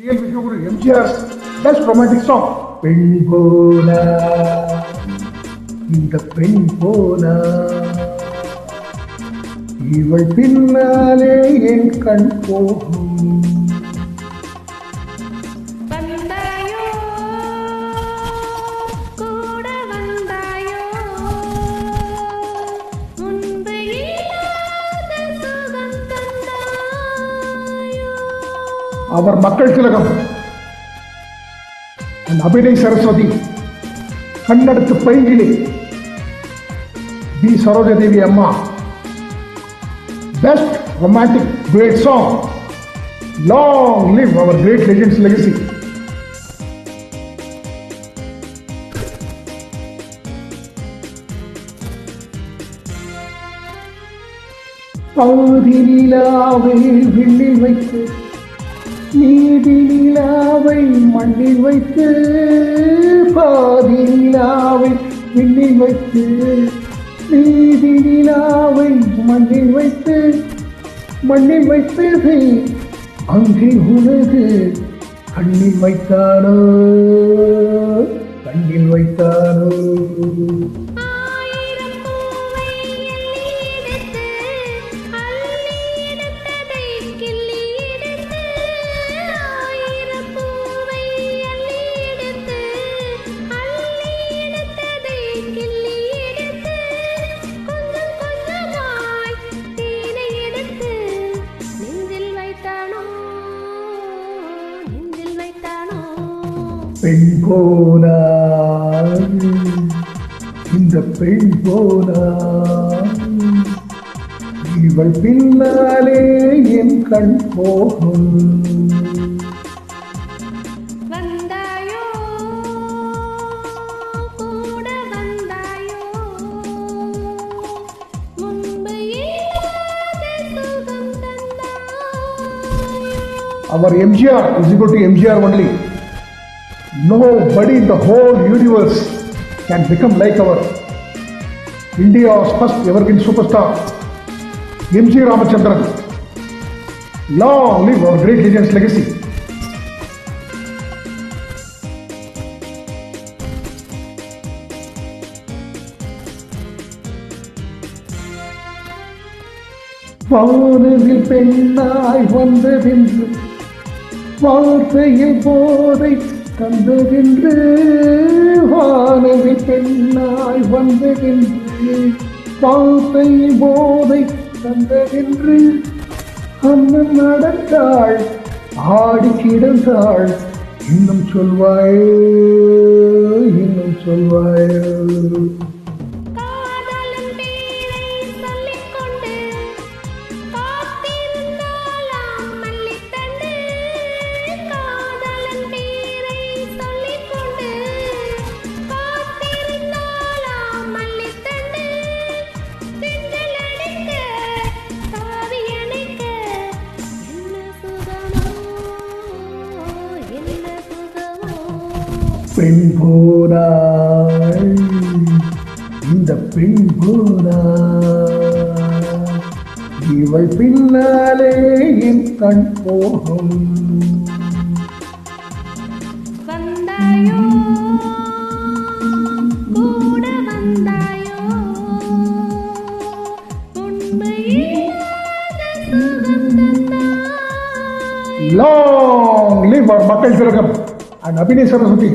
MGR best romantic song. பெண் போனா இந்த பெண் போனா இவள் பின்னாலே என் கண் போகும். அவர் மக்கள் திலகம் அபிநய் சரஸ்வதி, கண்ணெடுத்து பைங்கிலே பி சரோஜாதேவி அம்மா. Best romantic great song. Long live our great legends legacy. பாதி நிலாவை விண்ணில் வைத்து நீதி நிலாவை மண்ணில் வைத்து, பாதி நிலாவை விண்ணில் வைத்து நீதி நிலாவை மண்ணில் வைத்து, மண்ணில் வைத்தது அங்கே உனது கண்ணில் வைத்தானோ, கண்ணில் வைத்தானோ. பெண் போனா இந்த பெண் போனா இவள் பின்னாலே என் கண் போகும். Our MGR is equal to MGR only. Nobody in the whole universe can become like our India's first evergreen superstar, M.G. Ramachandran. Long live our great legends legacy. வானவில் பெண்ணாய் வந்ததென்று வார்த்தையில் போதை தந்ததென்று, வானவில் பெண்ணாய் வந்ததென்று வார்த்தையில் போதை தந்ததென்று, அண்ணன் நடந்தாள் ஆடி கிடந்தாள், இன்னும் சொல்வாயோ இன்னும் சொல்வாயோ. பெண் போனா இந்த பெண் போனா இவள் பின்னாலே என் கண் போகும். Long live our மக்கள் திலகம் and அபிநய் சரஸ்வதி.